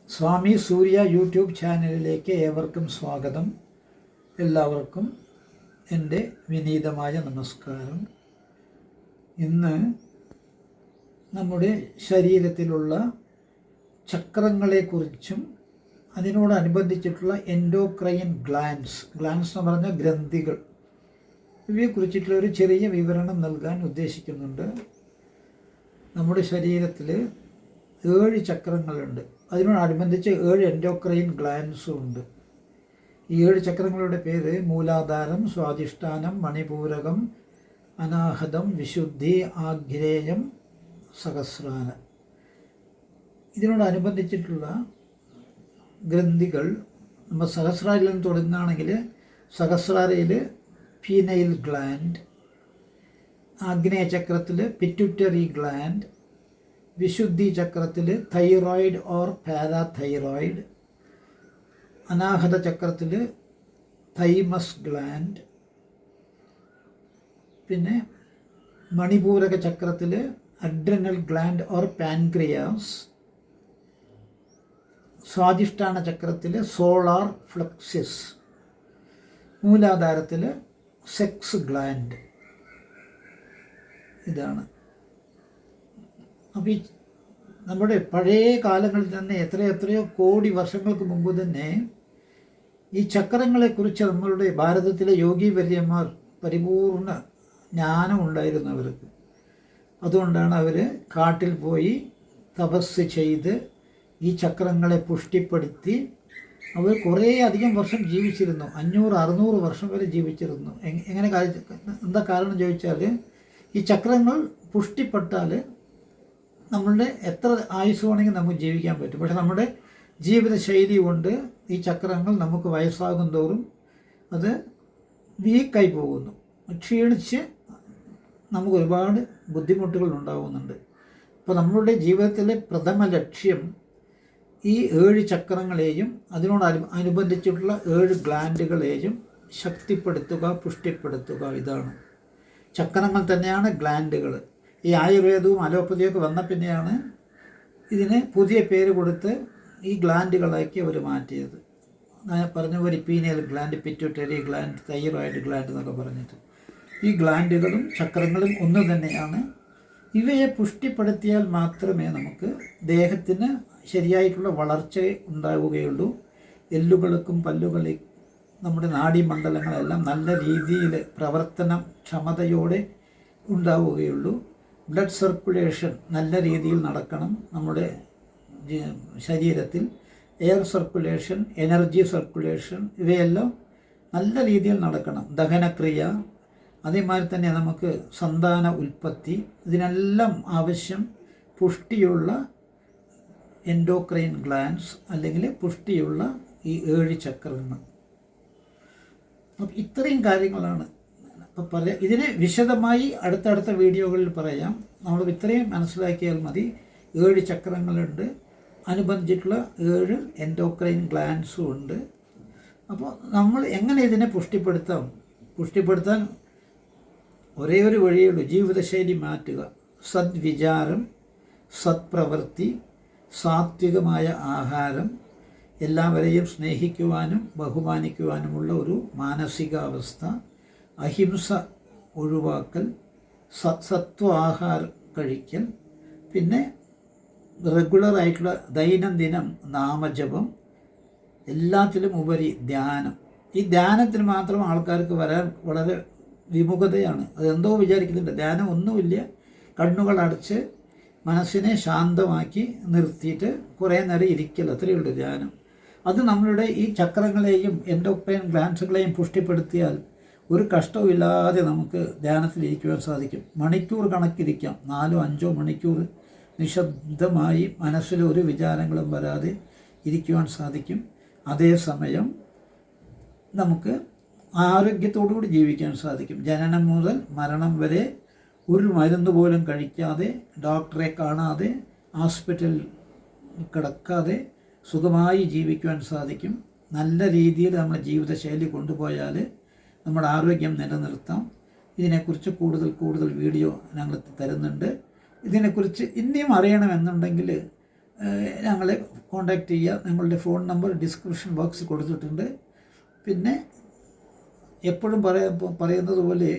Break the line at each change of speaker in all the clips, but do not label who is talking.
സ്വാമി സൂര്യ YouTube ചാനലിലേക്ക് ഏവർക്കും സ്വാഗതം. എല്ലാവർക്കും എൻ്റെ വിനീതമായ നമസ്കാരം. ഇന്ന് നമ്മുടെ ശരീരത്തിലുള്ള ചക്രങ്ങളെക്കുറിച്ചും അതിനോടനുബന്ധിച്ചിട്ടുള്ള എൻഡോക്രൈൻ ഗ്ലാൻസ് എന്ന് പറഞ്ഞ ഗ്രന്ഥികൾ, ഇവയെക്കുറിച്ചിട്ടുള്ള ഒരു ചെറിയ വിവരണം നൽകാൻ ഉദ്ദേശിക്കുന്നുണ്ട്. നമ്മുടെ ശരീരത്തിൽ 7 ചക്രങ്ങളുണ്ട്. അതിനോടനുബന്ധിച്ച് 7 എൻഡോക്രൈൻ ഗ്ലാൻസും ഉണ്ട്. ഈ 7 ചക്രങ്ങളുടെ പേര് മൂലാധാരം, സ്വാധിഷ്ഠാനം, മണിപൂരകം, അനാഹതം, വിശുദ്ധി, ആഗ്നേയം, സഹസ്രാരം. ഇതിനോടനുബന്ധിച്ചിട്ടുള്ള ഗ്രന്ഥികൾ നമ്മൾ സഹസ്രാരിൽ നിന്ന് തുടങ്ങുകയാണെങ്കിൽ സഹസ്രാരയിൽ പീനൈൽ ഗ്ലാൻഡ്, ആഗ്നേയ ചക്രത്തിൽ പിറ്റ്യൂട്ടറി ഗ്ലാൻഡ്, വിശുദ്ധി ചക്രത്തിൽ തൈറോയിഡ് ഓർ പാരാതൈറോയിഡ്, അനാഹത ചക്രത്തിൽ തൈമസ് ഗ്ലാൻഡ്, പിന്നെ മണിപൂരക ചക്രത്തിൽ അഡ്രിനൽ ഗ്ലാൻഡ് ഓർ പാൻക്രിയാസ്, സ്വാധിഷ്ഠാന ചക്രത്തിൽ സോളാർ ഫ്ലക്സിസ്, മൂലാധാരത്തിൽ സെക്സ് ഗ്ലാൻഡ്. ഇതാണ്. അപ്പോൾ ഈ നമ്മുടെ പഴയ കാലങ്ങളിൽ തന്നെ എത്രയോ കോടി വർഷങ്ങൾക്ക് മുമ്പ് തന്നെ ഈ ചക്രങ്ങളെക്കുറിച്ച് നമ്മളുടെ ഭാരതത്തിലെ യോഗീവര്യന്മാർ പരിപൂർണ ജ്ഞാനം ഉണ്ടായിരുന്നു അവർക്ക്. അതുകൊണ്ടാണ് അവർ കാട്ടിൽ പോയി തപസ് ചെയ്ത് ഈ ചക്രങ്ങളെ പുഷ്ടിപ്പെടുത്തി അവർ കുറേ അധികം വർഷം ജീവിച്ചിരുന്നു. 500-600 വർഷം വരെ ജീവിച്ചിരുന്നു. എങ്ങനെ എന്താ കാരണം ചോദിച്ചാൽ, ഈ ചക്രങ്ങൾ പുഷ്ടിപ്പെട്ടാൽ നമ്മളുടെ എത്ര ആയുസ് വേണമെങ്കിൽ നമുക്ക് ജീവിക്കാൻ പറ്റും. പക്ഷെ നമ്മുടെ ജീവിതശൈലി കൊണ്ട് ഈ ചക്രങ്ങൾ നമുക്ക് വയസ്സാകും തോറും അത് വീക്കായി പോകുന്നു, ക്ഷീണിച്ച് നമുക്ക് ഒരുപാട് ബുദ്ധിമുട്ടുകൾ ഉണ്ടാകുന്നുണ്ട്. അപ്പോൾ നമ്മളുടെ ജീവിതത്തിലെ പ്രഥമ ലക്ഷ്യം ഈ 7 ചക്രങ്ങളെയും അനുബന്ധിച്ചിട്ടുള്ള 7 ഗ്ലാൻഡുകളെയും ശക്തിപ്പെടുത്തുക, പുഷ്ടിപ്പെടുത്തുക. ഇതാണ്. ചക്രങ്ങൾ തന്നെയാണ് ഗ്ലാൻഡുകൾ. ഈ ആയുർവേദവും അലോപ്പതിയൊക്കെ വന്ന പിന്നെയാണ് ഇതിന് പുതിയ പേര് കൊടുത്ത് ഈ ഗ്ലാൻഡുകളാക്കി അവർ മാറ്റിയത്. പറഞ്ഞ പോലെ pineal gland, pituitary gland, thyroid gland എന്നൊക്കെ പറഞ്ഞിട്ട് ഈ ഗ്ലാൻഡുകളും ചക്രങ്ങളും ഒന്ന് തന്നെയാണ്. ഇവയെ പുഷ്ടിപ്പെടുത്തിയാൽ മാത്രമേ നമുക്ക് ദേഹത്തിന് ശരിയായിട്ടുള്ള വളർച്ച ഉണ്ടാവുകയുള്ളൂ. എല്ലുകൾക്കും പല്ലുകൾക്കും നമ്മുടെ നാഡീമണ്ഡലങ്ങളെല്ലാം നല്ല രീതിയിൽ പ്രവർത്തനം ക്ഷമതയോടെ ഉണ്ടാവുകയുള്ളൂ. ബ്ലഡ് സർക്കുലേഷൻ നല്ല രീതിയിൽ നടക്കണം നമ്മുടെ ശരീരത്തിൽ. എയർ സർക്കുലേഷൻ, എനർജി സർക്കുലേഷൻ ഇവയെല്ലാം നല്ല രീതിയിൽ നടക്കണം. ദഹനക്രിയ, അതേമാതിരി തന്നെ നമുക്ക് സന്താന ഉൽപ്പത്തി, ഇതിനെല്ലാം ആവശ്യം പുഷ്ടിയുള്ള എൻഡോക്രൈൻ ഗ്ലാൻസ് അല്ലെങ്കിൽ പുഷ്ടിയുള്ള ഈ 7 ചക്രങ്ങൾ. അപ്പം ഇത്രയും കാര്യങ്ങളാണ് അപ്പോൾ പറയാം. ഇതിന് വിശദമായി അടുത്തടുത്ത വീഡിയോകളിൽ പറയാം. നമ്മൾ ഇത്രയും മനസ്സിലാക്കിയാൽ മതി. 7 ചക്രങ്ങളുണ്ട്, അനുബന്ധിച്ചിട്ടുള്ള 7 എൻഡോക്രൈൻ ഗ്ലാൻസും ഉണ്ട്. അപ്പോൾ നമ്മൾ എങ്ങനെ ഇതിനെ പുഷ്ടിപ്പെടുത്താൻ ഒരേ ഒരു വഴിയുള്ളൂ: ജീവിതശൈലി മാറ്റുക. സദ്വിചാരം, സത്പ്രവൃത്തി, സാത്വികമായ ആഹാരം, എല്ലാവരെയും സ്നേഹിക്കുവാനും ബഹുമാനിക്കുവാനുമുള്ള ഒരു മാനസികാവസ്ഥ, അഹിംസ ഒഴിവാക്കൽ, സത്വ ആഹാരം കഴിക്കൽ, പിന്നെ റെഗുലറായിട്ടുള്ള ദൈനംദിനം നാമജപം, എല്ലാത്തിലും ഉപരി ധ്യാനം. ഈ ധ്യാനത്തിന് മാത്രം ആൾക്കാർക്ക് വരാൻ വളരെ വിമുഖതയാണ്. അതെന്തോ വിചാരിക്കുന്നുണ്ട്. ധ്യാനം ഒന്നുമില്ല. കണ്ണുകൾ അടച്ച് മനസ്സിനെ ശാന്തമാക്കി നിർത്തിയിട്ട് കുറേ നേരം ഇരിക്കൽ, അത്രയേ ഉള്ളൂ ധ്യാനം. അത് നമ്മളുടെ ഈ ചക്രങ്ങളെയും എൻഡോക്രൈൻ ഗ്ലാൻസുകളെയും പുഷ്ടിപ്പെടുത്തിയാൽ ഒരു കഷ്ടവുമില്ലാതെ നമുക്ക് ധ്യാനത്തിലിരിക്കുവാൻ സാധിക്കും. മണിക്കൂർ കണക്കിരിക്കാം, 4-5 മണിക്കൂർ നിശബ്ദമായി മനസ്സിൽ ഒരു വിചാരങ്ങളും വരാതെ ഇരിക്കുവാൻ സാധിക്കും. അതേസമയം നമുക്ക് ആരോഗ്യത്തോടുകൂടി ജീവിക്കാൻ സാധിക്കും. ജനനം മുതൽ മരണം വരെ ഒരു മരുന്ന് പോലും കഴിക്കാതെ, ഡോക്ടറെ കാണാതെ, ഹോസ്പിറ്റലിൽ കിടക്കാതെ സുഖമായി ജീവിക്കുവാൻ സാധിക്കും. നല്ല രീതിയിൽ നമ്മുടെ ജീവിതശൈലി കൊണ്ടുപോയാൽ നമ്മുടെ ആരോഗ്യം നിലനിർത്താം. ഇതിനെക്കുറിച്ച് കൂടുതൽ വീഡിയോ ഞങ്ങൾ തരുന്നുണ്ട്. ഇതിനെക്കുറിച്ച് ഇനിയും അറിയണമെന്നുണ്ടെങ്കിൽ ഞങ്ങളെ കോൺടാക്റ്റ് ചെയ്യുക. ഞങ്ങളുടെ ഫോൺ നമ്പർ ഡിസ്ക്രിപ്ഷൻ ബോക്സിൽ കൊടുത്തിട്ടുണ്ട്. പിന്നെ എപ്പോഴും പറയുന്നത് പോലെ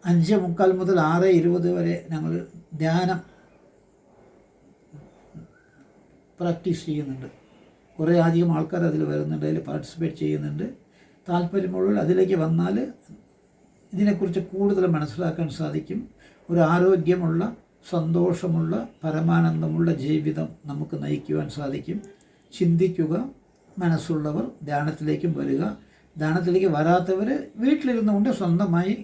5:45 മുതൽ 6:20 വരെ ഞങ്ങൾ ധ്യാനം പ്രാക്ടീസ് ചെയ്യുന്നുണ്ട്. കുറേ അധികം ആൾക്കാർ അതിൽ വരുന്നുണ്ട്, അതിൽ പാർട്ടിസിപ്പേറ്റ് ചെയ്യുന്നുണ്ട്. താല്പര്യമുള്ളവർ അതിലേക്ക് വന്നാൽ ഇതിനെക്കുറിച്ച് കൂടുതൽ മനസ്സിലാക്കാൻ സാധിക്കും. ഒരു ആരോഗ്യമുള്ള, സന്തോഷമുള്ള, പരമാനന്ദമുള്ള ജീവിതം നമുക്ക് നയിക്കുവാൻ സാധിക്കും. ചിന്തിക്കുക, മനസ്സുള്ളവർ ധ്യാനത്തിലേക്കും വരിക. ധ്യാനത്തിലേക്ക് വരാത്തവർ വീട്ടിലിരുന്നുകൊണ്ട് സ്വന്തമായി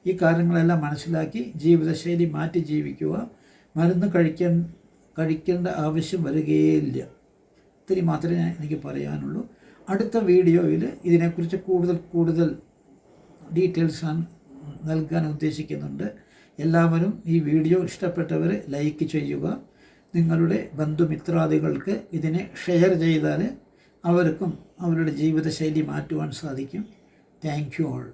ഈ കാര്യങ്ങളെല്ലാം മനസ്സിലാക്കി ജീവിതശൈലി മാറ്റി ജീവിക്കുക. മരുന്ന് കഴിക്കേണ്ട ആവശ്യം വരികയില്ല. ഇത്തിരി മാത്രമേ എനിക്ക് പറയാനുള്ളൂ. അടുത്ത വീഡിയോയിൽ ഇതിനെക്കുറിച്ച് കൂടുതൽ ഡീറ്റെയിൽസ് ഞാൻ നൽകാൻ ഉദ്ദേശിക്കുന്നുണ്ട്. എല്ലാവരും ഈ വീഡിയോ ഇഷ്ടപ്പെട്ടവർ ലൈക്ക് ചെയ്യുക. നിങ്ങളുടെ ബന്ധുമിത്രാദികൾക്ക് ഇതിനെ ഷെയർ ചെയ്താൽ അവർക്കും അവരുടെ ജീവിതശൈലി മാറ്റുവാൻ സാധിക്കും. Thank you all.